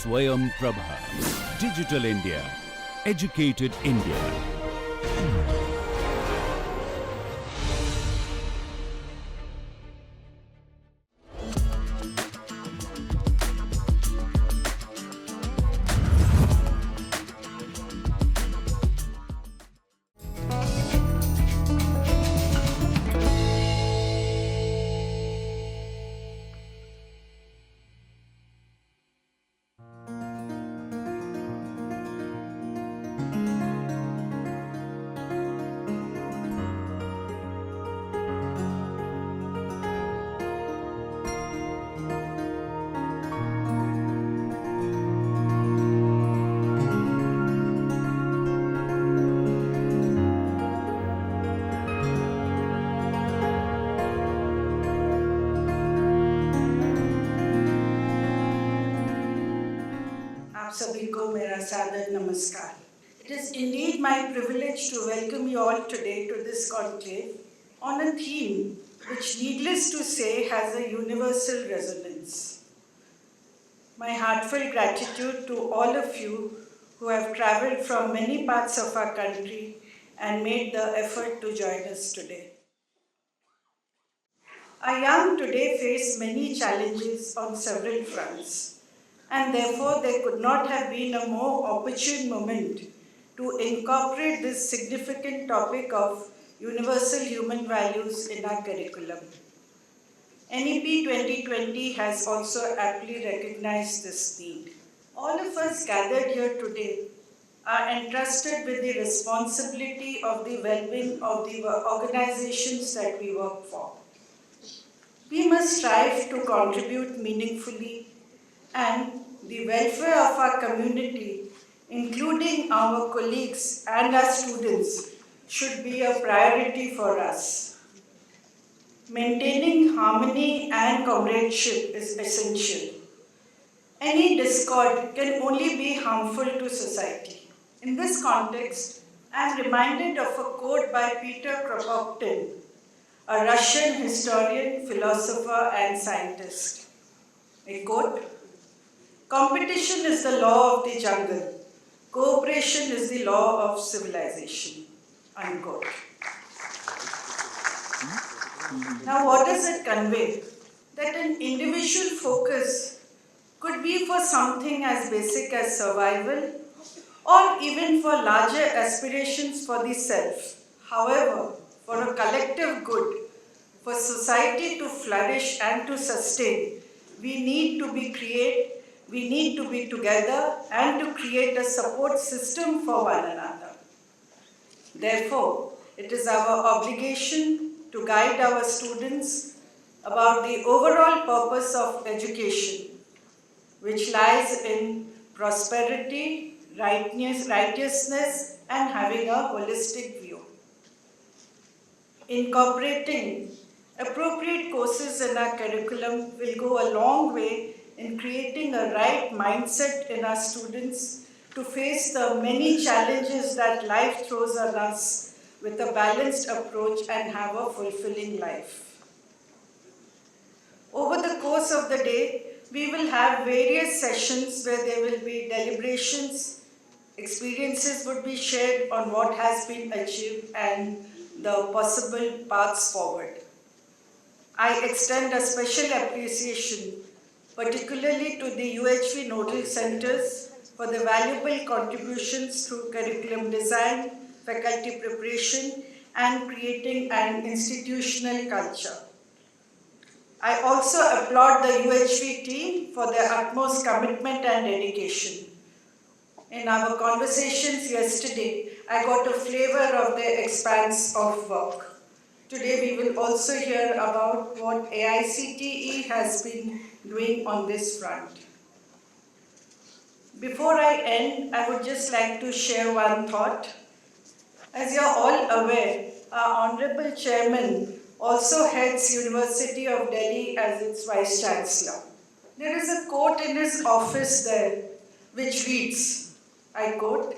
Swayam Prabha. Digital India. Educated India. आप सभी को मेरा सादर नमस्कार. It is indeed my privilege to welcome you all today to this conclave on a theme which, needless to say, has a universal resonance. My heartfelt gratitude to all of you who have travelled from many parts of our country and made the effort to join us today. Our young today face many challenges on several fronts, and therefore there could not have been a more opportune moment to incorporate this significant topic of universal human values in our curriculum. NEP 2020 has also aptly recognized this need. All of us gathered here today are entrusted with the responsibility of the well-being of the organizations that we work for. We must strive to contribute meaningfully, and the welfare of our community, including our colleagues and our students, should be a priority for us. Maintaining harmony and comradeship is essential. Any discord can only be harmful to society. In this context, I am reminded of a quote by Peter Kropotkin, a Russian historian, philosopher, and scientist. I quote, "Competition is the law of the jungle. Cooperation is the law of civilization." Unquote. Now, what does it convey? That an individual focus could be for something as basic as survival, or even for larger aspirations for the self. However, for a collective good, for society to flourish and to sustain, we need to be together and to create a support system for one another. Therefore, it is our obligation to guide our students about the overall purpose of education, which lies in prosperity, righteousness, and having a holistic view. Incorporating appropriate courses in our curriculum will go a long way in creating a right mindset in our students to face the many challenges that life throws at us with a balanced approach and have a fulfilling life. Over the course of the day, we will have various sessions where there will be deliberations, experiences would be shared on what has been achieved and the possible paths forward. I extend a special appreciation, particularly to the UHV nodal centers for the valuable contributions through curriculum design, faculty preparation, and creating an institutional culture. I also applaud the UHV team for their utmost commitment and dedication. In our conversations yesterday, I got a flavor of their expanse of work. Today we will also hear about what AICTE has been doing on this front. Before I end, I would just like to share one thought. As you are all aware, our Honorable Chairman also heads University of Delhi as its Vice Chancellor. There is a quote in his office there which reads, I quote,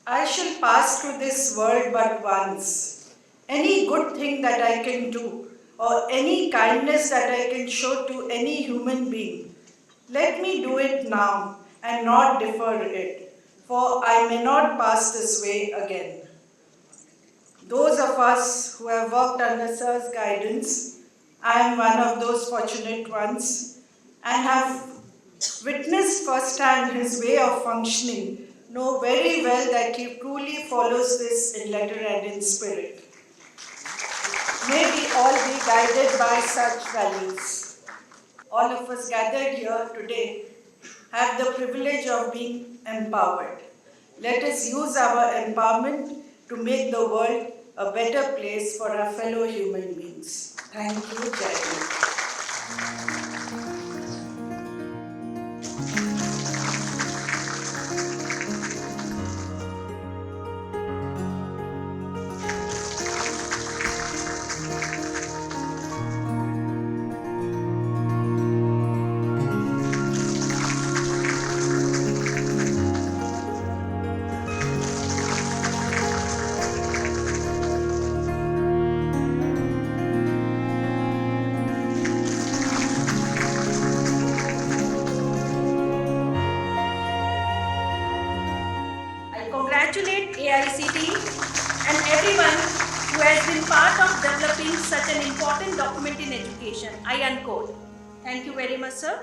"I shall pass through this world but once. Any good thing that I can do or any kindness that I can show to any human being, Let me do it now and not defer it, for I may not pass this way again. Those of us who have worked under Sir's guidance, I am one of those fortunate ones, and have witnessed firsthand his way of functioning, know very well that he truly follows this in letter and in spirit. May we all be guided by such values. All of us gathered here today have the privilege of being empowered. Let us use our empowerment to make the world a better place for our fellow human beings. Thank you, Jai Hind. I congratulate AICT and everyone who has been part of developing such an important document in education. I unquote. Thank you very much, sir.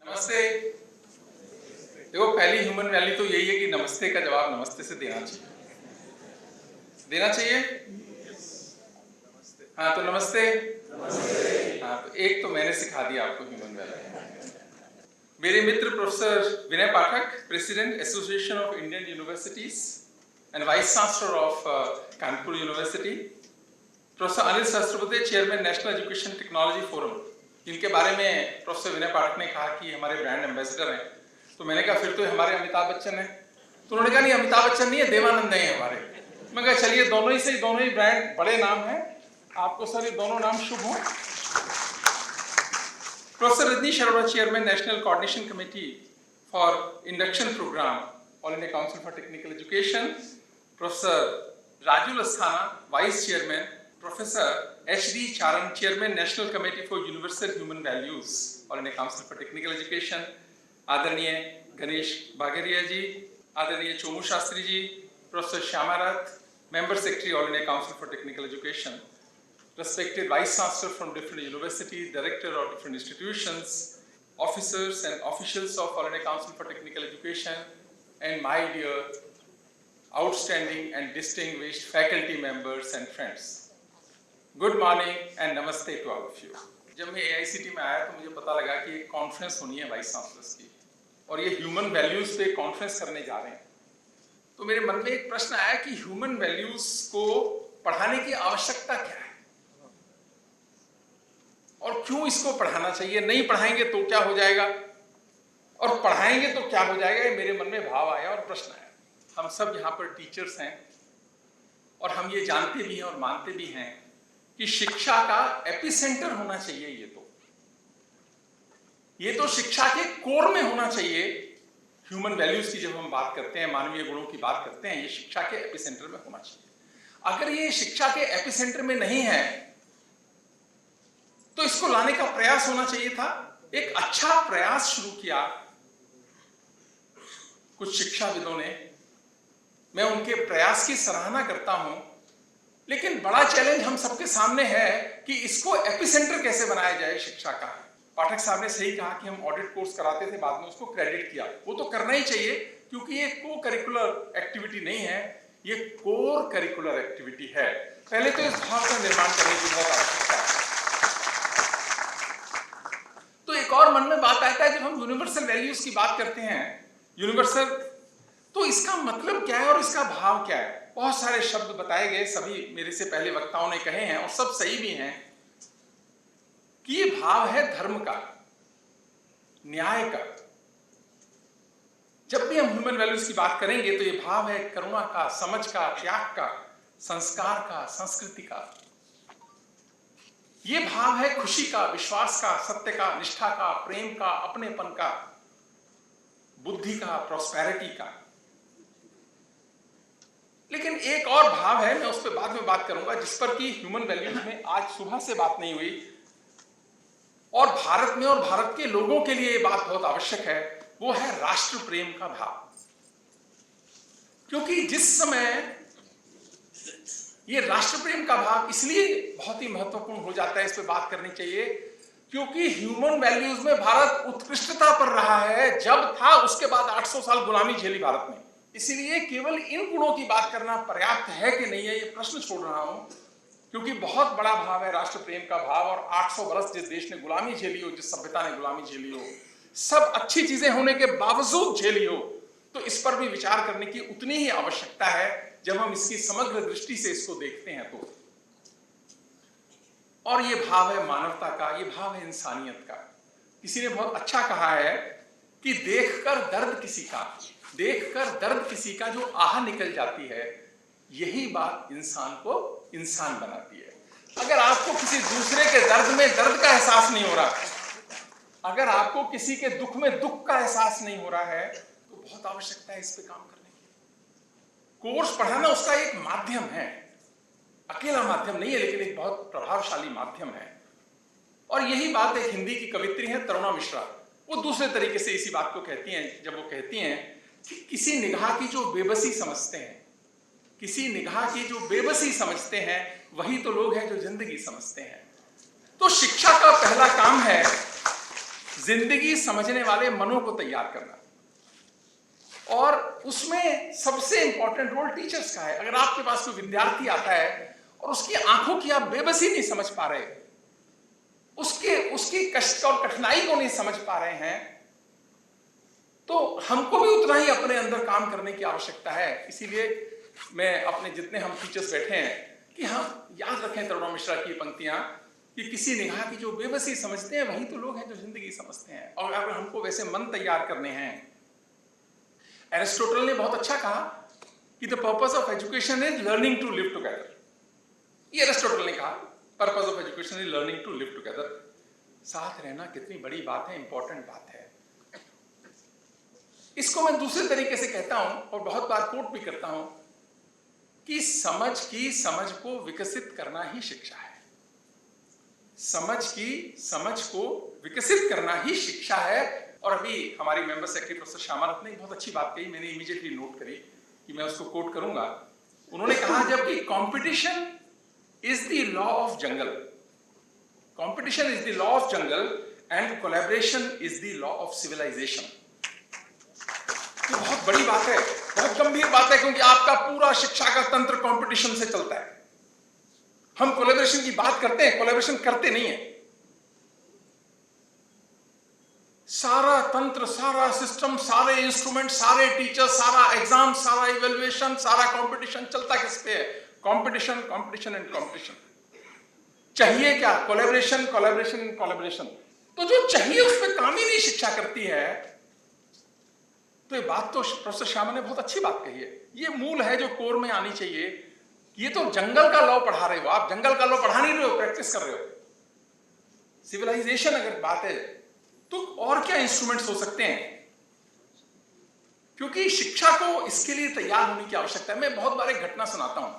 नमस्ते। देखो, पहली human value तो यही है कि नमस्ते का जवाब नमस्ते से देना चाहिए। हाँ, तो नमस्ते। हाँ, तो एक तो मैंने सिखा दिया आपको ह्यूमन वैल्यू। मेरे मित्र professor Vinay Pathak, president association of Indian universities and vice chancellor of Kanpur university, professor Anil Sahasrabudhe, chairman national education technology forum, जिनके बारे में प्रोफेसर विनय पाठक ने कहा कि हमारे ब्रांड एम्बेसडर हैं, तो मैंने कहा फिर तो हमारे अमिताभ बच्चन हैं। तो उन्होंने कहा नहीं, अमिताभ बच्चन नहीं है, देवानंद हैं हमारे। मैं कहा चलिए, दोनों ही सही, दोनों ही ब्रांड बड़े नाम हैं, आपको सर ये दोनों नाम शुभ हों। Professor Rajneesh Arora, chairman national coordination committee for induction programme, all India council for technical education. Professor Raju Lasthana, vice chairman. Professor HD Charan, chairman national committee for universal human values, all India council for technical education. आदरणीय गणेश बागेरिया जी, आदरणीय Chomu Shastri ji, professor Shyamarath, member secretary, all India council for technical education, respected vice chancellor from different universities, director of different institutions, officers and officials of All India Council for Technical Education, and my dear outstanding and distinguished faculty members and friends. Good morning and namaste to all of you. जब मैं AICT में आया तो मुझे पता लगा कि एक कॉन्फ्रेंस होनी है वाइस चांसलर्स की, और ये ह्यूमन वैल्यूज पे कॉन्फ्रेंस करने जा रहे हैं। तो मेरे मन में एक प्रश्न आया कि ह्यूमन वैल्यूज को पढ़ाने की आवश्यकता क्या है और क्यों इसको पढ़ाना चाहिए। नहीं पढ़ाएंगे तो क्या हो जाएगा, और पढ़ाएंगे तो क्या हो जाएगा, ये मेरे मन में भाव आया और प्रश्न आया। हम सब यहाँ पर टीचर्स हैं और हम ये जानते भी हैं और मानते भी हैं कि शिक्षा का एपिसेंटर होना चाहिए। ये तो शिक्षा के कोर में होना चाहिए। ह्यूमन वैल्यूज की जब हम बात करते हैं, मानवीय गुणों की बात करते हैं, ये शिक्षा के एपिसेंटर में होना चाहिए। अगर ये शिक्षा के एपिसेंटर में नहीं है तो इसको लाने का प्रयास होना चाहिए था। एक अच्छा प्रयास शुरू किया कुछ शिक्षाविदों ने, मैं उनके प्रयास की सराहना करता हूं, लेकिन बड़ा चैलेंज हम सबके सामने है कि इसको एपिसेंटर कैसे बनाया जाए शिक्षा का। पाठक साहब ने सही कहा कि हम ऑडिट कोर्स कराते थे, बाद में उसको क्रेडिट किया। वो तो करना ही चाहिए क्योंकि ये को करिकुलर एक्टिविटी नहीं है, ये कोर करिकुलर एक्टिविटी है। पहले तो इस भाव का निर्माण करने की बहुत आवश्यकता है। तो एक और मन में बात आता है, जब हम यूनिवर्सल वैल्यूज की बात करते हैं, यूनिवर्सल, तो इसका मतलब क्या है और इसका भाव क्या है। बहुत सारे शब्द बताए गए, सभी मेरे से पहले वक्ताओं ने कहे हैं और सब सही भी हैं कि ये भाव है धर्म का, न्याय का। जब भी हम ह्यूमन वैल्यूज की बात करेंगे तो ये भाव है करुणा का, समझ का, त्याग का, संस्कार का, संस्कृति का। ये भाव है खुशी का, विश्वास का, सत्य का, निष्ठा का, प्रेम का, अपनेपन का, बुद्धि का, प्रॉस्पेरिटी का। लेकिन एक और भाव है, मैं उस पर बाद में बात करूंगा, जिस पर कि ह्यूमन वैल्यूज में आज सुबह से बात नहीं हुई, और भारत में और भारत के लोगों के लिए ये बात बहुत आवश्यक है, वो है राष्ट्र प्रेम का भाव। क्योंकि जिस समय ये राष्ट्र प्रेम का भाव इसलिए बहुत ही महत्वपूर्ण हो जाता है, इस पे बात करनी चाहिए, क्योंकि ह्यूमन वैल्यूज में भारत उत्कृष्टता पर रहा है जब था, उसके बाद 800 साल गुलामी झेली भारत ने। इसीलिए केवल इन गुणों की बात करना पर्याप्त है कि नहीं है, ये प्रश्न छोड़ रहा हूं, क्योंकि बहुत बड़ा भाव है राष्ट्र प्रेम का भाव। और 800 वर्ष जिस देश ने गुलामी झेली हो, जिस सभ्यता ने गुलामी झेली हो, सब अच्छी चीजें होने के बावजूद झेली हो, तो इस पर भी विचार करने की उतनी ही आवश्यकता है जब हम इसकी समग्र दृष्टि से इसको देखते हैं तो। और ये भाव है मानवता का, ये भाव है इंसानियत का। किसी ने बहुत अच्छा कहा है कि देखकर दर्द किसी का जो आह निकल जाती है, यही बात इंसान को इंसान बनाती है। अगर आपको किसी दूसरे के दर्द में दर्द का एहसास नहीं हो रहा, अगर आपको किसी के दुख में दुख का एहसास नहीं हो रहा है, तो बहुत आवश्यकता है इस पे काम करने की। कोर्स पढ़ाना उसका एक माध्यम है, अकेला माध्यम नहीं है, लेकिन एक बहुत प्रभावशाली माध्यम है। और यही बात एक हिंदी की कवित्री है तरुणा मिश्रा, वो दूसरे तरीके से इसी बात को कहती हैं, जब वो कहती हैं कि किसी निगाह की जो बेबसी समझते हैं, किसी निगाह की जो बेबसी समझते हैं, वही तो लोग हैं जो जिंदगी समझते हैं। तो शिक्षा का पहला काम है जिंदगी समझने वाले मनों को तैयार करना, और उसमें सबसे इंपॉर्टेंट रोल टीचर्स का है। अगर आपके पास कोई विद्यार्थी आता है और उसकी आंखों की आप बेबसी नहीं समझ पा रहे, उसकी कष्ट और कठिनाई को नहीं समझ पा रहे हैं, तो हमको भी उतना ही अपने अंदर काम करने की आवश्यकता है। इसीलिए मैं अपने जितने हम टीचर्स बैठे हैं कि हम याद रखें तरुणा मिश्रा की पंक्तियां कि किसी निगाह की जो बेबसी समझते हैं, वही तो लोग हैं जो जिंदगी समझते हैं। और अगर हमको वैसे मन तैयार करने हैं, एरिस्टोटल ने बहुत अच्छा कहा कि the purpose of education is learning to live together. ये एरिस्टोटल ने कहा, purpose of education is learning to live together. साथ रहना कितनी बड़ी बात है, इंपॉर्टेंट बात है। इसको मैं दूसरे तरीके से कहता हूं और बहुत बार कोट भी करता हूं कि समझ को विकसित करना ही शिक्षा है। समझ को विकसित करना ही शिक्षा है। और अभी हमारी मेंबर सेक्रेटरी प्रोफेसर श्यामारत ने बहुत अच्छी बात कही, मैंने इमीडिएटली नोट करी कि मैं उसको कोट करूंगा। उन्होंने कहा, जबकि competition is the law of jungle, competition is the law of jungle and collaboration is the law of civilisation. ये बहुत बड़ी बात है, बहुत गंभीर बात है, क्योंकि आपका पूरा शिक्षा का तंत्र कंपटीशन से चलता है। हम कोलैबोरेशन की बात करते हैं, कोलैबोरेशन करते नहीं है। सारा तंत्र, सारा सिस्टम, सारे इंस्ट्रूमेंट, सारे टीचर, सारा एग्जाम, सारा इवैल्यूएशन, सारा कंपटीशन चलता किस पे है? Competition, competition and competition. चाहिए क्या? Collaboration, collaboration and collaboration. तो जो चाहिए उस पर काम ही नहीं शिक्षा करती है। तो ये बात तो प्रोफेसर श्यामा ने बहुत अच्छी बात कही है। ये मूल है जो कोर में आनी चाहिए। ये तो जंगल का लॉ पढ़ा रहे हो आप, जंगल का लॉ पढ़ा नहीं रहे हो, प्रैक्टिस कर रहे हो। सिविलाइजेशन अगर बात है तो और क्या इंस्ट्रूमेंट्स हो सकते हैं? क्योंकि शिक्षा को इसके लिए तैयार होने की आवश्यकता है। मैं बहुत बार एक घटना सुनाता हूं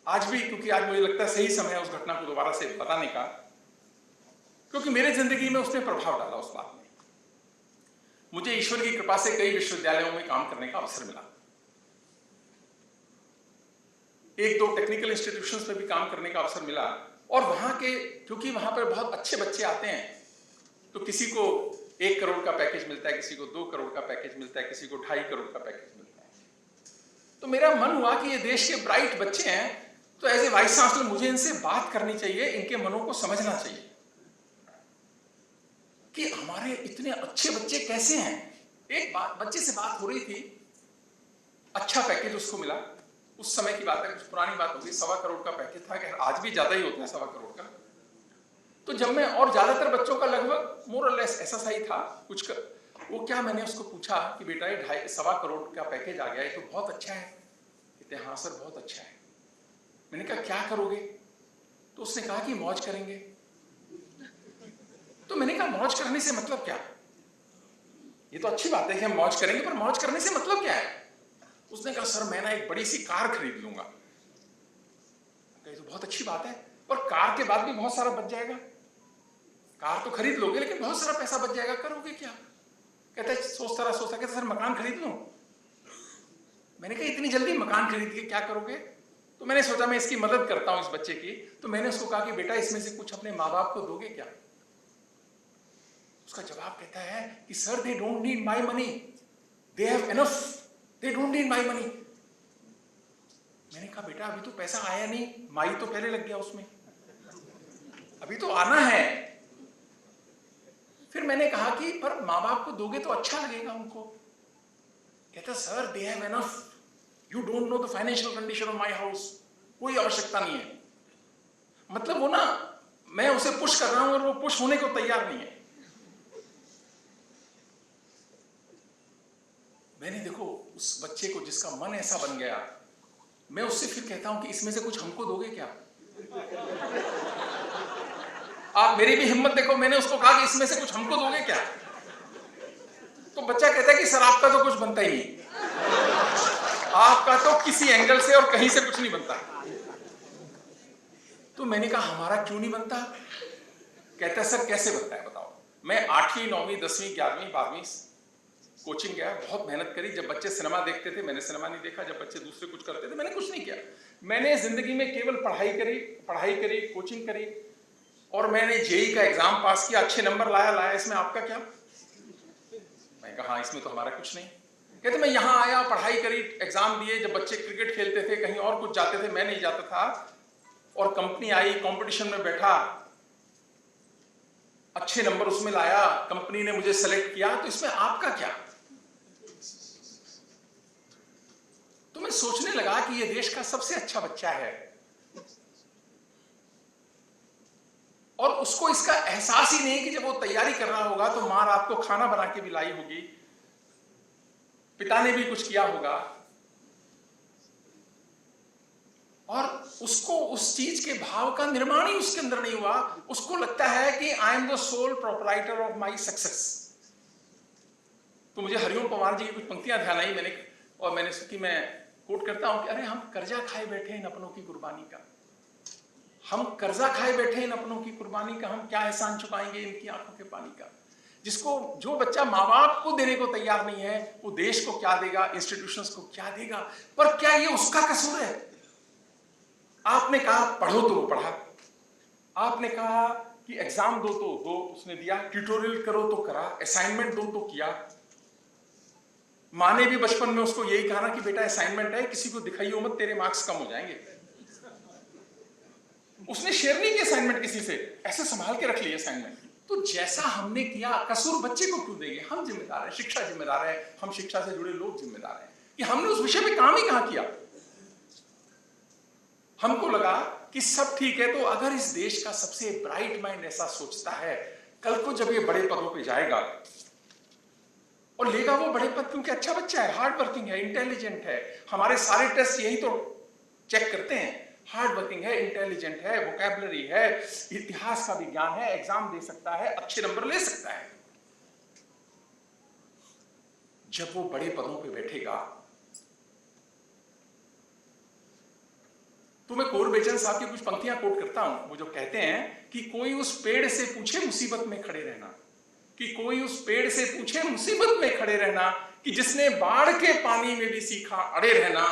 आज भी, क्योंकि आज मुझे लगता है सही समय है उस घटना को दोबारा से बताने का, क्योंकि मेरे जिंदगी में उसने प्रभाव डाला। उस बात में मुझे ईश्वर की कृपा से कई विश्वविद्यालयों में काम करने का अवसर मिला, एक दो टेक्निकल इंस्टीट्यूशंस में भी काम करने का अवसर मिला। और वहां के, क्योंकि वहां पर बहुत अच्छे बच्चे आते हैं, तो किसी को 1 करोड़ का पैकेज मिलता है, किसी को 2 करोड़ का पैकेज मिलता है, किसी को 2.5 करोड़ का पैकेज मिलता है। तो मेरा मन हुआ कि ये देश के ब्राइट बच्चे हैं, तो एज ए वाइस चांसलर मुझे इनसे बात करनी चाहिए, इनके मनों को समझना चाहिए कि हमारे इतने अच्छे बच्चे कैसे हैं। एक बच्चे से बात हो रही थी, अच्छा पैकेज उसको मिला। उस समय की बात है, कुछ पुरानी बात होगी, 1.25 करोड़ का पैकेज था, कि आज भी ज्यादा ही होता है 1.25 करोड़ का। तो जब मैं, और ज्यादातर बच्चों का लगभग मोर और लेस ऐसा सही था कुछ वो क्या, मैंने उसको पूछा कि बेटा ये 1.25 करोड़ का पैकेज आ गया है, तो बहुत अच्छा है। कहते हाँ सर बहुत अच्छा है। मैंने कहा क्या करोगे? तो उसने कहा कि मौज करेंगे। तो मैंने कहा मौज करने से मतलब क्या? ये तो अच्छी बात है कि हम मौज करेंगे, पर मौज करने से मतलब क्या है? उसने कहा सर मैं ना एक बड़ी सी कार खरीद लूंगा। ये तो बहुत अच्छी बात है, पर कार के बाद भी बहुत सारा बच जाएगा। कार तो खरीद लोगे लेकिन बहुत सारा पैसा बच जाएगा, करोगे क्या? कहता है सोचता रहा, कहता सर मकान खरीद लूं। मैंने कहा इतनी जल्दी मकान खरीद के क्या करोगे? तो मैंने सोचा मैं इसकी मदद करता हूं इस बच्चे की। तो मैंने उसको कहा कि बेटा इसमें से कुछ अपने माँ बाप को दोगे क्या? उसका जवाब कहता है कि sir they don't need my money, they have enough, they don't need my money. मैंने कहा बेटा अभी तो पैसा आया नहीं, माई तो पहले लग गया उसमें, अभी तो आना है। फिर मैंने कहा कि पर माँ बाप को दोगे तो अच्छा लगेगा उनको। कहता sir they have enough, you don't know the financial condition of my house, कोई आवश्यकता नहीं है। मतलब वो ना, मैं उसे पुश कर रहा हूं और वो पुश होने को तैयार नहीं है। मैंने देखो उस बच्चे को जिसका मन ऐसा बन गया, मैं उससे फिर कहता हूं कि इसमें से कुछ हमको दोगे क्या? आप मेरी भी हिम्मत देखो, मैंने उसको कहा कि इसमें से कुछ हमको दोगे क्या? तो बच्चा कहता है कि सर आपका तो कुछ बनता ही नहीं, आपका तो किसी एंगल से और कहीं से कुछ नहीं बनता। तो मैंने कहा हमारा क्यों नहीं बनता? कहता है सर कैसे बनता है बताओ। मैं 8वीं 9वीं 10वीं 11वीं 12वीं कोचिंग गया, बहुत मेहनत करी। जब बच्चे सिनेमा देखते थे मैंने सिनेमा नहीं देखा, जब बच्चे दूसरे कुछ करते थे मैंने कुछ नहीं किया। मैंने जिंदगी में केवल पढ़ाई करी, कोचिंग करी, और मैंने जेईई का एग्जाम पास किया, अच्छे नंबर लाया। इसमें आपका क्या? मैं कहा हाँ इसमें तो हमारा कुछ नहीं। कहते मैं यहाँ आया, पढ़ाई करी, एग्जाम दिए। जब बच्चे क्रिकेट खेलते थे, कहीं और कुछ जाते थे, मैं नहीं जाता था, और कंपनी आई, कंपटीशन में बैठा, अच्छे नंबर उसमें लाया, कंपनी ने मुझे सेलेक्ट किया, तो इसमें आपका क्या? तो मैं सोचने लगा कि ये देश का सबसे अच्छा बच्चा है, और उसको इसका एहसास ही नहीं कि जब वो तैयारी कर रहा होगा तो माँ रात को खाना बना के भी लाई होगी, पिता ने भी कुछ किया होगा, और उसको उस चीज के भाव का निर्माण ही उसके अंदर नहीं हुआ। उसको लगता है कि I am the sole proprietor of my success. तो मुझे हरिओम पवार जी की कुछ पंक्तियां ध्यान आई, मैंने सोची मैं कोट करता हूं कि अरे हम कर्जा खाए बैठे इन अपनों की कुर्बानी का, हम कर्जा खाए बैठे इन अपनों की कुर्बानी का, हम क्या एहसान चुकाएंगे इनकी आंखों के पानी का। जो बच्चा माँ बाप को देने को तैयार नहीं है, वो देश को क्या देगा, इंस्टीट्यूशंस को क्या देगा? पर क्या ये उसका कसूर है? आपने कहा पढ़ो तो वो पढ़ा, आपने कहा कि एग्जाम दो तो दो, उसने दिया, ट्यूटोरियल करो तो करा, असाइनमेंट दो तो किया। माँ ने भी बचपन में उसको यही कहा ना कि बेटा असाइनमेंट है, किसी को दिखाइयो मत, तेरे मार्क्स कम हो जाएंगे। उसने शेयर नहीं किया असाइनमेंट किसी से, ऐसे संभाल के रख लिया असाइनमेंट। तो जैसा हमने किया, कसूर बच्चे को क्यों देंगे? हम जिम्मेदार हैं, शिक्षा जिम्मेदार है, हम शिक्षा से जुड़े लोग जिम्मेदार हैं कि हमने उस विषय पे काम ही कहां किया। हमको लगा कि सब ठीक है, तो अगर इस देश का सबसे ब्राइट माइंड ऐसा सोचता है, कल को जब ये बड़े पदों पे जाएगा, और लेगा वो बड़े पद क्योंकि अच्छा बच्चा है, हार्ड वर्किंग है, इंटेलिजेंट है, हमारे सारे टेस्ट यही तो चेक करते हैं, हार्ड वर्किंग है, इंटेलिजेंट है, वोकैबुलरी है, इतिहास का भी ज्ञान है, एग्जाम दे सकता है, अच्छे नंबर ले सकता है। जब वो बड़े पदों पे बैठेगा तो मैं कौर बेचन साहब की कुछ पंक्तियां कोट करता हूं, वो जो कहते हैं कि कोई उस पेड़ से पूछे मुसीबत में खड़े रहना, कि कोई उस पेड़ से पूछे मुसीबत में खड़े रहना, कि जिसने बाढ़ के पानी में भी सीखा अड़े रहना।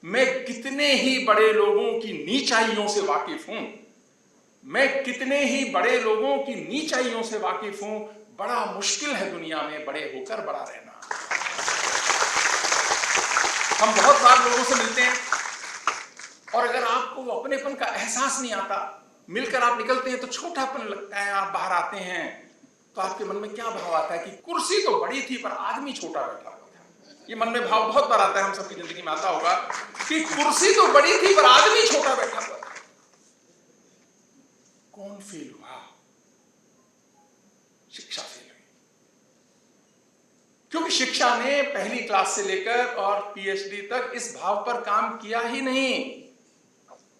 मैं कितने ही बड़े लोगों की नीचाइयों से वाकिफ हूं, मैं कितने ही बड़े लोगों की नीचाइयों से वाकिफ हूं, बड़ा मुश्किल है दुनिया में बड़े होकर बड़ा रहना। हम बहुत बार लोगों से मिलते हैं, और अगर आपको अपनेपन का एहसास नहीं आता, मिलकर आप निकलते हैं तो छोटापन लगता है, आप बाहर आते हैं तो आपके मन में क्या भाव आता है कि कुर्सी तो बड़ी थी पर आदमी छोटा बैठा हुआ था। ये मन में भाव बहुत बार आता है, हम सबकी जिंदगी में आता होगा कि कुर्सी तो बड़ी थी पर आदमी छोटा बैठा हुआ था। कौन फेल हुआ? शिक्षा फेल हुई, क्योंकि शिक्षा ने पहली क्लास से लेकर और पीएचडी तक इस भाव पर काम किया ही नहीं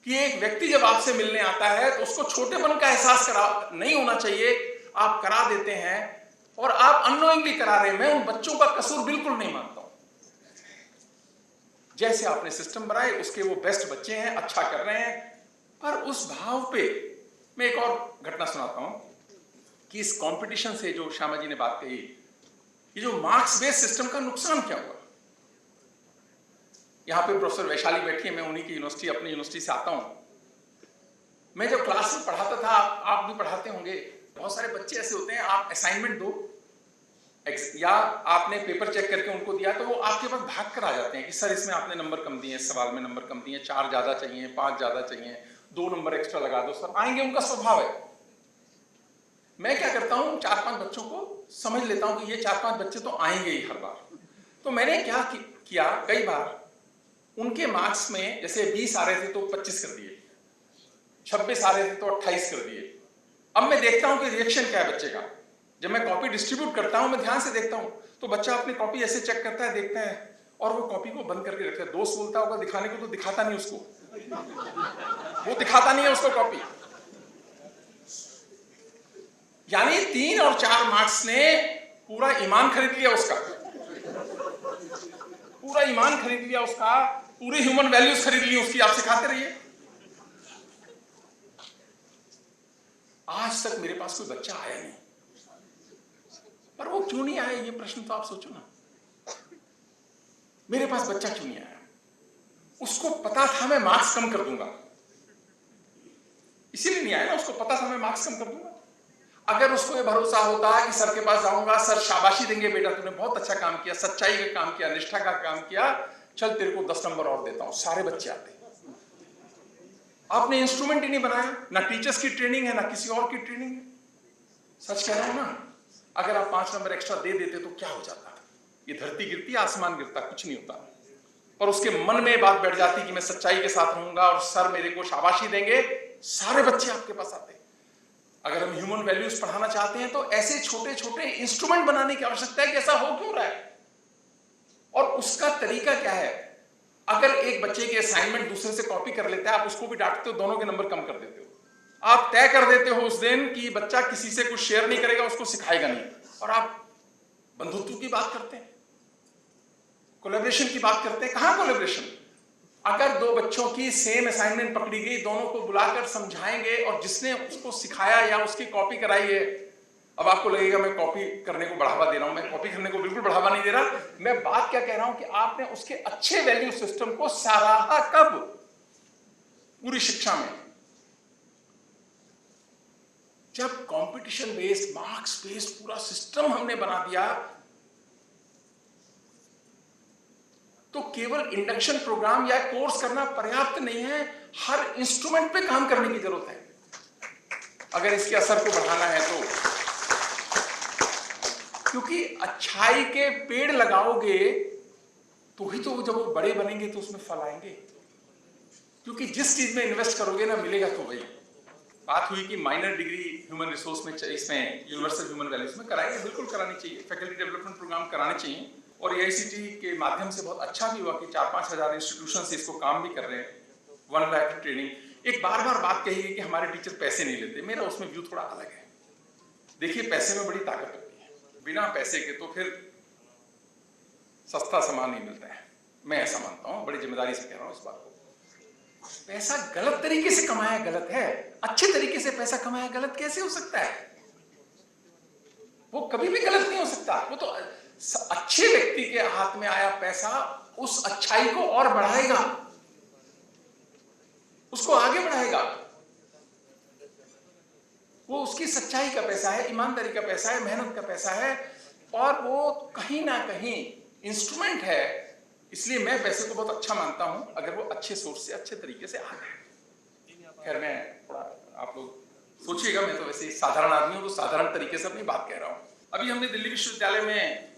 कि एक व्यक्ति जब आपसे मिलने आता है तो उसको छोटेपन का एहसास नहीं होना चाहिए। आप करा देते हैं, और आप अननोइंगली करा रहे हैं। मैं उन बच्चों का कसूर बिल्कुल नहीं मानता हूं। जैसे आपने सिस्टम बनाए, उसके वो बेस्ट बच्चे हैं, अच्छा कर रहे हैं, पर उस भाव पे मैं एक और घटना सुनाता हूं। कि इस कंपटीशन से जो श्यामा जी ने बात कही, ये जो मार्क्स बेस्ड सिस्टम का नुकसान क्या हुआ। यहां पे प्रोफेसर वैशाली बैठी है, मैं उन्हीं की यूनिवर्सिटी, अपनी यूनिवर्सिटी से आता हूं। मैं जब क्लास में पढ़ाता था, आप भी पढ़ाते होंगे, बहुत सारे बच्चे ऐसे होते हैं, आप असाइनमेंट दो या आपने पेपर चेक करके उनको दिया तो वो आपके पास भाग कर आ जाते हैं कि सर इसमें आपने नंबर कम दिए, इस सवाल में नंबर कम दिए, 4 ज्यादा चाहिए, 5 ज्यादा चाहिए, 2 नंबर एक्स्ट्रा लगा दो सर। आएंगे, उनका स्वभाव है। मैं क्या करता हूं, 4-5 बच्चों को समझ लेता हूं कि ये 4-5 बच्चे तो आएंगे ही हर बार। तो मैंने क्या किया, कई बार उनके मार्क्स में जैसे 20 आ रहे थे तो 25 कर दिए, 26 आ रहे थे तो 28 कर दिए। अब मैं देखता हूं कि रिएक्शन क्या है बच्चे का। जब मैं कॉपी डिस्ट्रीब्यूट करता हूं, मैं ध्यान से देखता हूं तो बच्चा अपनी कॉपी ऐसे चेक करता है, देखता है और वो कॉपी को बंद करके रखता है। दोस्त बोलता होगा दिखाने को, तो दिखाता नहीं उसको, वो दिखाता नहीं है उसको कॉपी। यानी 3 और 4 मार्क्स ने पूरा ईमान खरीद लिया उसका, पूरा ईमान खरीद लिया उसका, पूरी ह्यूमन वैल्यूज खरीद ली उसकी। आप सिखाते रहिए। आज तक मेरे पास कोई बच्चा आया नहीं, पर वो क्यों नहीं आया, ये प्रश्न तो आप सोचो ना। मेरे पास बच्चा क्यों नहीं आया? उसको पता था मैं मार्क्स कम कर दूंगा, इसीलिए नहीं आया ना। उसको पता था मैं मार्क्स कम कर दूंगा। अगर उसको ये भरोसा होता कि सर के पास जाऊंगा, सर शाबाशी देंगे, बेटा तूने बहुत अच्छा काम किया, सच्चाई का काम किया, निष्ठा का काम किया, चल तेरे को 10 नंबर और देता हूं, सारे बच्चे आते। आपने इंस्ट्रूमेंट ही नहीं बनाया, ना टीचर्स की ट्रेनिंग है, ना किसी और की ट्रेनिंग है। सच कह रहा हूं ना। अगर आप 5 नंबर एक्स्ट्रा दे देते तो क्या हो जाता? ये धरती गिरती, आसमान गिरता, कुछ नहीं होता। और उसके मन में बात बैठ जाती कि मैं सच्चाई के साथ रहूंगा और सर मेरे को शाबाशी देंगे, सारे बच्चे आपके पास आते। अगर हम ह्यूमन वैल्यूज पढ़ाना चाहते हैं तो ऐसे छोटे छोटे इंस्ट्रूमेंट बनाने की आवश्यकता है कि ऐसा हो क्यों रहा है और उसका तरीका क्या है। अगर एक बच्चे के असाइनमेंट दूसरे से कॉपी कर लेता है, आप उसको भी डांटते हो, दोनों के नंबर कम कर देते हो। आप तय कर देते हो उस दिन कि बच्चा किसी से कुछ शेयर नहीं करेगा, उसको सिखाएगा नहीं, और आप बंधुत्व की बात करते हैं, कोलैबोरेशन की बात करते हैं। कहां कोलैबोरेशन? अगर 2 बच्चों की सेम असाइनमेंट पकड़ी गई, दोनों को बुलाकर समझाएंगे और जिसने उसको सिखाया या उसकी कॉपी कराई है, अब आपको लगेगा मैं कॉपी करने को बढ़ावा दे रहा हूं। मैं कॉपी करने को बिल्कुल बढ़ावा नहीं दे रहा। मैं बात क्या कह रहा हूं कि आपने उसके अच्छे वैल्यू सिस्टम को सराहा कब? पूरी शिक्षा में। जब कंपटीशन बेस्ड, मार्क्स बेस्ड पूरा सिस्टम हमने बना दिया तो केवल इंडक्शन प्रोग्राम या कोर्स करना पर्याप्त नहीं है, हर इंस्ट्रूमेंट पे काम करने की जरूरत है अगर इसके असर को बढ़ाना है तो। क्योंकि अच्छाई के पेड़ लगाओगे तो ही तो जब वो बड़े बनेंगे तो उसमें फल आएंगे। क्योंकि जिस चीज में इन्वेस्ट करोगे ना, मिलेगा तो वही। बात हुई कि माइनर डिग्री ह्यूमन रिसोर्स में, इसमें यूनिवर्सल ह्यूमन वैल्यूज में कराएंगे, बिल्कुल करानी चाहिए, फैकल्टी डेवलपमेंट प्रोग्राम कराने चाहिए। और AICTE के माध्यम से बहुत अच्छा भी हुआ कि 4-5 हजार इंस्टीट्यूशन से इसको काम भी कर रहे हैं। 1 लाख ट्रेनिंग। एक बार बात कही गई कि हमारे टीचर पैसे नहीं लेते। मेरा उसमें व्यू थोड़ा अलग है। देखिए, पैसे में बड़ी ताकत होती है, बिना पैसे के तो फिर सस्ता सामान नहीं मिलता है। मैं ऐसा मानता हूं, बड़ी जिम्मेदारी से कह रहा हूं इस बात को। पैसा गलत तरीके से कमाया गलत है, अच्छे तरीके से पैसा कमाया गलत कैसे हो सकता है? वो कभी भी गलत नहीं हो सकता। वो तो अच्छे व्यक्ति के हाथ में आया पैसा उस अच्छाई को और बढ़ाएगा, उसको आगे बढ़ाएगा। वो उसकी सच्चाई का पैसा है, ईमानदारी का पैसा है, मेहनत का पैसा है, और वो कहीं ना कहीं इंस्ट्रूमेंट है। इसलिए मैं पैसे को बहुत अच्छा मानता हूं अगर वो अच्छे सोर्स से, अच्छे तरीके से आ जाए। खैर, मैं थोड़ा, आप लोग सोचिएगा, मैं तो वैसे साधारण आदमी हूं तो साधारण तरीके से अपनी बात कह रहा हूं। अभी हमने दिल्ली विश्वविद्यालय में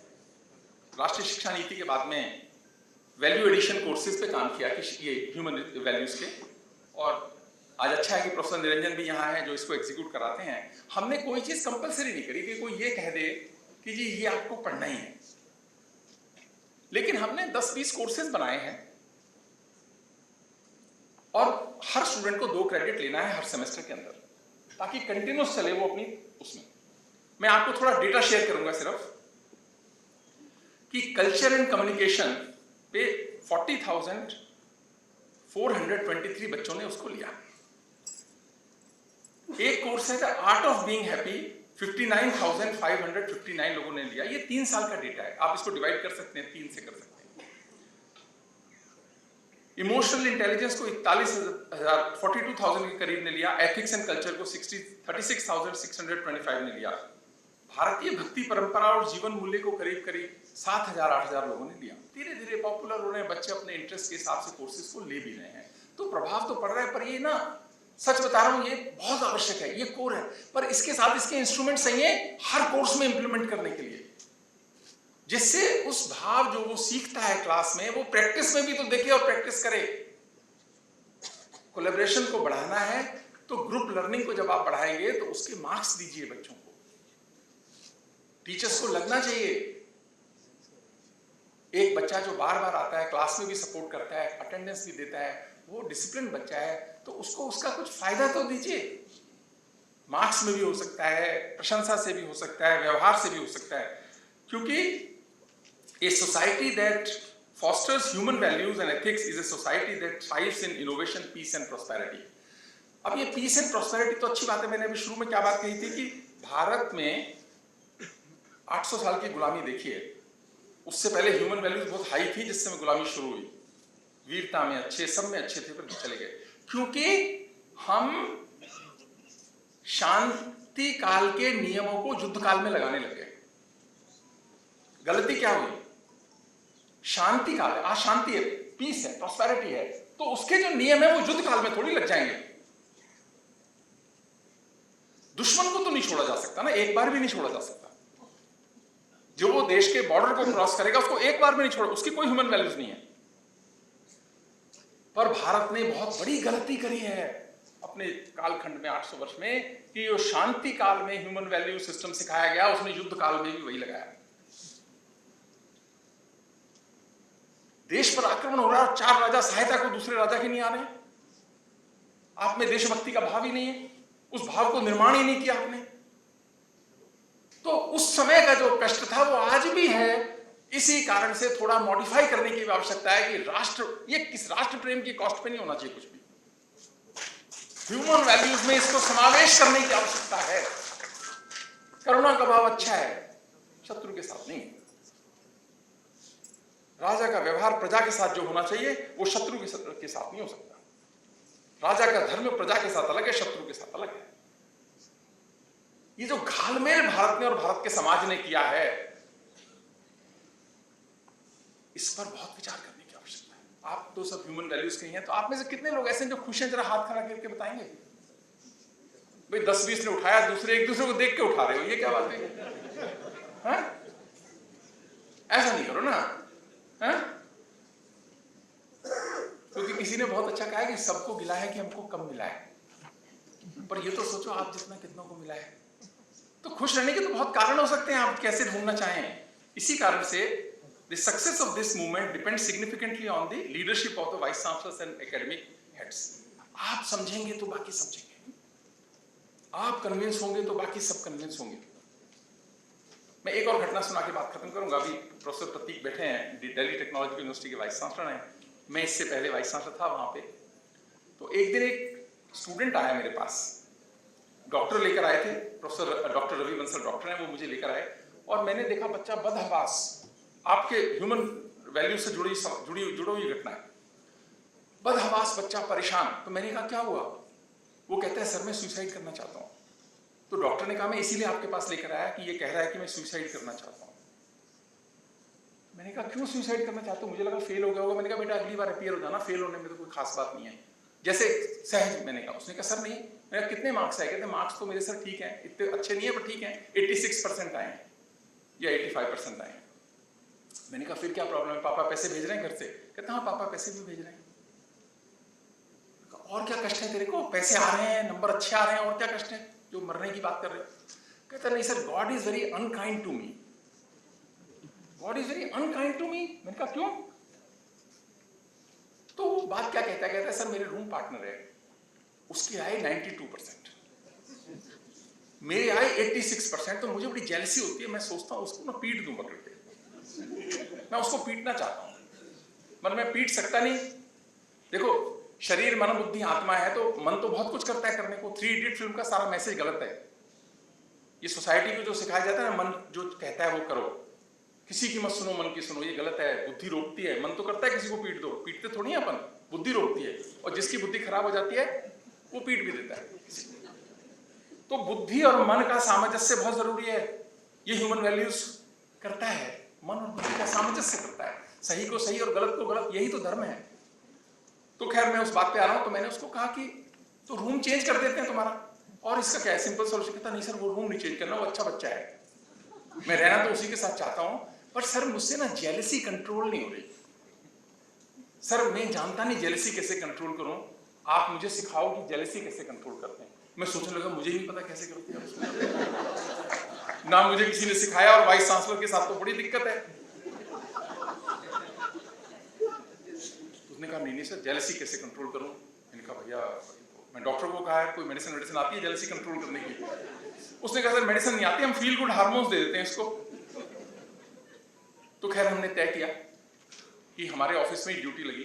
राष्ट्रीय शिक्षा नीति के बाद में वैल्यू एडिशन कोर्सेज पे काम किया कि ये ह्यूमन वैल्यूज के। और आज अच्छा है कि प्रोफेसर निरंजन भी यहाँ है जो इसको एग्जीक्यूट कराते हैं। हमने कोई चीज कंपलसरी नहीं करी कि कोई ये कह दे कि जी ये आपको पढ़ना ही है, लेकिन हमने 10-20 कोर्सेज बनाए हैं और हर स्टूडेंट को 2 क्रेडिट लेना है हर सेमेस्टर के अंदर, ताकि कंटिन्यूस चले वो अपनी उसमें। मैं आपको थोड़ा डेटा शेयर करूंगा सिर्फ कि कल्चर एंड कम्युनिकेशन पे 40,423 बच्चों ने उसको लिया। एक कोर्स है the art of being happy, 59,559 लोगों ने लिया। ये 3 साल का डेटा है, आप इसको डिवाइड कर सकते हैं, 3 से कर सकते हैं। इमोशनल इंटेलिजेंस को 42,000 के करीब ने लिया। एथिक्स एंड कल्चर को 36,625 ने लिया। भारतीय भक्ति परंपरा और जीवन मूल्य को करीब 7,000-8,000 लोगों ने लिया। धीरे धीरे पॉपुलर हो रहे हैं, बच्चे अपने इंटरेस्ट के हिसाब से कोर्सेज को ले भी रहे हैं, तो प्रभाव तो पड़ रहा है। पर ये ना, सच बता रहा हूं, ये बहुत आवश्यक है, ये कोर है। पर इसके साथ इसके इंस्ट्रूमेंट चाहिए हर कोर्स में इंप्लीमेंट करने के लिए, जिससे उस भाव जो वो सीखता है क्लास में, वो प्रैक्टिस में भी तो देखे और प्रैक्टिस करे। कोलैबोरेशन को बढ़ाना है तो ग्रुप लर्निंग को जब आप बढ़ाएंगे तो उसके मार्क्स दीजिए बच्चों को। टीचर्स को लगना चाहिए, एक बच्चा जो बार बार आता है, क्लास में भी सपोर्ट करता है, अटेंडेंस भी देता है, वो डिसिप्लिन बच्चा है, तो उसको उसका कुछ फायदा तो दीजिए। मार्क्स में भी हो सकता है, प्रशंसा से भी हो सकता है, व्यवहार से भी हो सकता है। क्योंकि a society that fosters human values and ethics is a society that thrives in innovation, peace and prosperity. अब ये peace and prosperity तो अच्छी बात है। मैंने अभी शुरू में क्या बात कही थी कि भारत में 800 साल की गुलामी देखी है। उससे पहले ह्यूमन वैल्यूज बहुत हाई थी, जिससे में गुलामी शुरू हुई। वीरता में अच्छे, सब में अच्छे थे, पर चले गए क्योंकि हम शांति काल के नियमों को युद्ध काल में लगाने लगे। गलती क्या हुई? शांति काल है, आज शांति है, पीस है, प्रॉस्पेरिटी है, तो उसके जो नियम है वो युद्ध काल में थोड़ी लग जाएंगे। दुश्मन को तो नहीं छोड़ा जा सकता ना, एक बार भी नहीं छोड़ा जा सकता। जो वो देश के बॉर्डर को क्रॉस करेगा उसको एक बार भी नहीं छोड़ा, उसकी कोई ह्यूमन वैल्यूज नहीं है। पर भारत ने बहुत बड़ी गलती करी है अपने कालखंड में 800 वर्ष में, कि जो शांति काल में ह्यूमन वैल्यू सिस्टम सिखाया गया, उसने युद्ध काल में भी वही लगाया। देश पर आक्रमण हो रहा है, 4 राजा सहायता को दूसरे राजा के नहीं आ रहे। आप में देशभक्ति का भाव ही नहीं है, उस भाव को निर्माण ही नहीं किया आपने। तो उस समय का जो कष्ट था वो आज भी है। इसी कारण से थोड़ा मॉडिफाई करने की आवश्यकता है कि ये किस राष्ट्र प्रेम की कॉस्ट पे नहीं होना चाहिए कुछ भी। ह्यूमन वैल्यूज में इसको समावेश करने की आवश्यकता है। करुणा का भाव अच्छा है, शत्रु के साथ नहीं। राजा का व्यवहार प्रजा के साथ जो होना चाहिए वो शत्रु के साथ नहीं हो सकता। राजा का धर्म प्रजा के साथ अलग है, शत्रु के साथ अलग है। ये जो घालमेल भारत ने और भारत के समाज ने किया है, इस पर बहुत विचार करने की आवश्यकता है। आप तो सब ह्यूमन वैल्यूज के हैं, तो आप में से कितने लोग ऐसे हैं जो खुश हैं? जरा हाथ खड़ा करके बताएंगे। भाई 10-20 ने उठाया, दूसरे एक दूसरे को देख के उठा रहे हो, ये क्या बात है? ऐसा नहीं करो ना। क्योंकि किसी ने बहुत अच्छा कहा है कि सबको गिला है कि हमको कम मिला है, पर ये तो सोचो आप जितना कितनों को मिला है। तो खुश रहने के तो बहुत कारण हो सकते हैं, आप कैसे ढूंढना चाहें। इसी कारण से the success of this movement depends significantly on the leadership of the vice chancellors and academic heads. आप समझेंगे तो बाकी समझेंगे, आप कन्विंस होंगे तो बाकी सब कन्विंस होंगे। मैं एक और घटना सुना के बात खत्म करूंगा। अभी प्रोफेसर प्रतीक बैठे हैं, दिल्ली टेक्नोलॉजिकल यूनिवर्सिटी के वाइस चांसलर हैं। मैं इससे पहले वाइस चांसलर था वहां पे। तो एक दिन एक स्टूडेंट आया मेरे पास, डॉक्टर लेकर आए थे, professor doctor Ravi Bansal doctor हैं, वो मुझे लेकर आए और मैंने देखा बच्चा बदहवास, आपके ह्यूमन वैल्यू से जुड़ी हुई घटना है। बदहवास बच्चा, परेशान। तो मैंने कहा क्या हुआ? वो कहता है सर मैं सुसाइड करना चाहता हूँ। तो डॉक्टर ने कहा मैं इसीलिए आपके पास लेकर आया कि ये कह रहा है कि मैं सुसाइड करना चाहता हूँ। मैंने कहा क्यों सुसाइड करना चाहता हूँ? मुझे लगा फेल हो गया होगा। मैंने कहा बेटा अगली बार अपीयर हो जाना, फेल होने में तो कोई खास बात नहीं है, जैसे सहज। मैंने कहा, उसने कहा सर नहीं। मैंने कितने मार्क्स आए? कहते मार्क्स तो मेरे सर ठीक है, इतने अच्छे नहीं है पर ठीक है, 86% आए या 85% आए। मैंने कहा फिर क्या प्रॉब्लम है? पापा पैसे भेज रहे हैं घर से? कहते हाँ पापा पैसे भी भेज रहे हैं। और क्या कष्ट है तेरे को? पैसे आ रहे हैं, नंबर अच्छे आ रहे हैं, और क्या कष्ट है जो मरने की बात कर रहे हो? कहता नहीं sir, God is very unkind to me, God is very unkind to me. मैंने कहा क्यों? तो बात क्या कहता है? कहता है सर मेरे रूम पार्टनर है, उसकी आय 92%, मेरी आय 86%, तो मुझे बड़ी जेलसी होती है। मैं सोचता हूँ उसको ना पीट दूं पकड़ के, मैं उसको पीटना चाहता हूं, मगर मैं पीट सकता नहीं। देखो शरीर मन बुद्धि आत्मा है, तो मन तो बहुत कुछ करता है करने को। 3 इडियट फिल्म का सारा मैसेज गलत है। ये सोसाइटी को जो सिखाया जाता है ना, मन जो कहता है वो करो, किसी की मत सुनो, मन की सुनो, ये गलत है। बुद्धि रोकती है, मन तो करता है किसी को पीट दो, पीटते थोड़ी है अपन, बुद्धि रोकती है, और जिसकी बुद्धि खराब हो जाती है वो पीट भी देता है। तो बुद्धि और मन का सामंजस्य बहुत जरूरी है। ये ह्यूमन वैल्यूज करता है, मन और बुद्धि का सामंजस्य करता है, सही को सही और गलत को गलत, यही तो धर्म है। तो खैर मैं उस बात पे आ रहा हूं। तो मैंने उसको कहा कि तो रूम चेंज कर देते हैं तुम्हारा, और इसका क्या है, सिंपल सोल्यूशन। कहता नहीं सर वो रूम नहीं चेंज करना, वो अच्छा बच्चा है, मैं रहना तो उसी के साथ चाहता हूं, पर सर मुझसे ना जेलसी कंट्रोल नहीं हो रही सर, मैं जानता नहीं जेलसी कैसे कंट्रोल करूं, आप मुझे सिखाओ कि जेलसी कैसे कंट्रोल करते हैं। मैं सोचने लगा मुझे नहीं पता कैसे करते हैं ना, मुझे किसी ने सिखाया, और वाइस चांसलर के साथ तो बड़ी दिक्कत है। उसने कहा नहीं सर जेलसी कैसे कंट्रोल करूं। मैंने कहा भैया मैं डॉक्टर को कहा है कोई मेडिसिन आती है जेलसी कंट्रोल करने की। उसने कहा सर मेडिसिन नहीं आती, हम फील गुड हार्मोन्स दे देते हैं इसको। तो खैर हमने तय किया कि हमारे ऑफिस में ड्यूटी लगी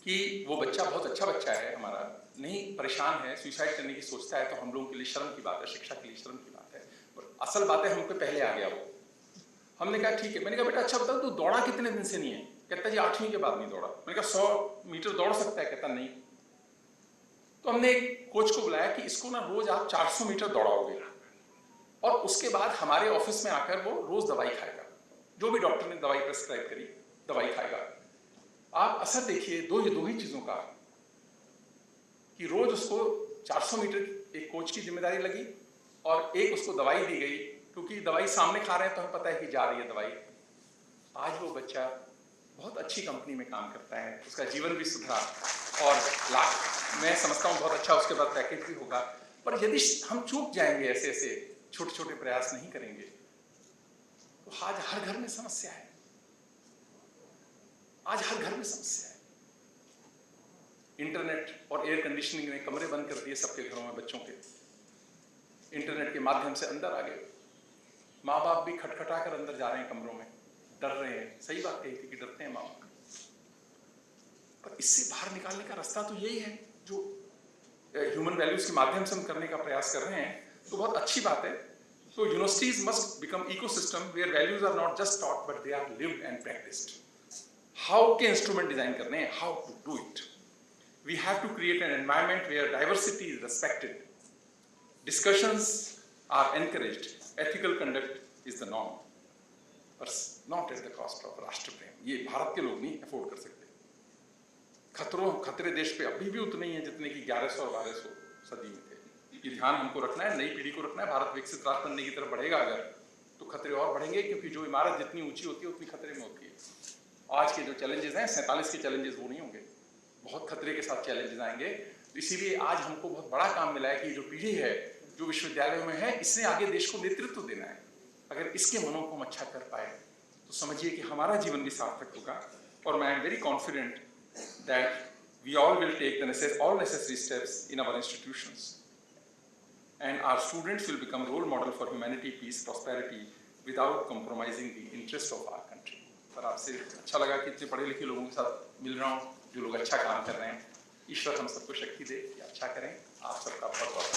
कि वो बच्चा बहुत अच्छा बच्चा है हमारा, नहीं परेशान है, सुसाइड करने की सोचता है, तो हम लोगों के लिए शर्म की बात है, शिक्षा के लिए शर्म की बात है, और असल बात है हम पे पहले आ गया वो। हमने कहा ठीक है। मैंने कहा बेटा अच्छा बताओ तू दौड़ा कितने दिन से नहीं है। कहता जी 8वीं के बाद नहीं दौड़ा। मैंने कहा 100 मीटर दौड़ सकता है। कहता नहीं। तो हमने एक कोच को बुलाया कि इसको ना रोज आप 400 मीटर दौड़ाओगे, और उसके बाद हमारे ऑफिस में आकर वो रोज दवाई खाएगा, जो भी डॉक्टर ने दवाई प्रेस्क्राइब करी दवाई खाएगा। आप असर देखिए दो ही चीजों का, कि रोज उसको 400 मीटर एक कोच की जिम्मेदारी लगी, और एक उसको दवाई दी गई, क्योंकि दवाई सामने खा रहे हैं तो हमें पता है कि जा रही है दवाई। आज वो बच्चा बहुत अच्छी कंपनी में काम करता है, उसका जीवन भी सुधरा, और मैं समझता हूँ बहुत अच्छा उसके बाद पैकेज भी होगा। पर यदि हम चूक जाएंगे, ऐसे छोटे छोटे प्रयास नहीं करेंगे, तो आज हर घर में समस्या है, आज हर घर में समस्या है। इंटरनेट और एयर कंडीशनिंग ने कमरे बंद कर दिए सबके घरों में बच्चों के, इंटरनेट के माध्यम से अंदर आ गए। माँ बाप भी खटखटा कर अंदर जा रहे हैं कमरों में, डर रहे हैं। सही बात कही थी कि डरते हैं माँ बाप, पर इससे बाहर निकालने का रास्ता तो यही है जो ह्यूमन वैल्यूज के माध्यम से हम करने का प्रयास कर रहे हैं। तो बहुत अच्छी बात है। So universities must become ecosystem where values are not just taught but they are lived and practiced. How के इंस्ट्रूमेंट डिजाइन करने हैं, how to do it. We have to create an environment where diversity is respected, discussions are encouraged, ethical conduct is the norm, but not at the cost of राष्ट्र प्रेम। ये भारत के लोग नहीं afford कर सकते। खतरे देश पे अभी भी उतने ही हैं जितने की 1100 और 1200 सदी में थे। ये ध्यान हमको रखना है, नई पीढ़ी को रखना है। भारत विकसित राष्ट्र बनने की तरफ बढ़ेगा अगर, तो खतरे और बढ़ेंगे, क्योंकि जो इमारत जितनी ऊंची होती है उतनी खतरे में होती है। आज के जो चैलेंजेस हैं 47 के चैलेंजेस वो नहीं होंगे, बहुत खतरे के साथ चैलेंजेस आएंगे। तो इसीलिए आज हमको बहुत बड़ा काम मिला है कि जो पीढ़ी है जो विश्वविद्यालयों में है, इसने आगे देश को नेतृत्व देना है। अगर इसके मनों को हम अच्छा कर पाए तो समझिए कि हमारा जीवन भी सार्थक होगा। और मैं am very confident that we all will take all necessary steps in our institutions, and our students will become role model for humanity, peace, prosperity without compromising the interest of our country. पर आपसे अच्छा लगा कि इतने पढ़े लिखे लोगों के साथ मिल रहा हूँ जो लोग अच्छा काम कर रहे हैं। ईश्वर हम सबको शक्ति दे कि अच्छा करें। आप सबका बहुत बहुत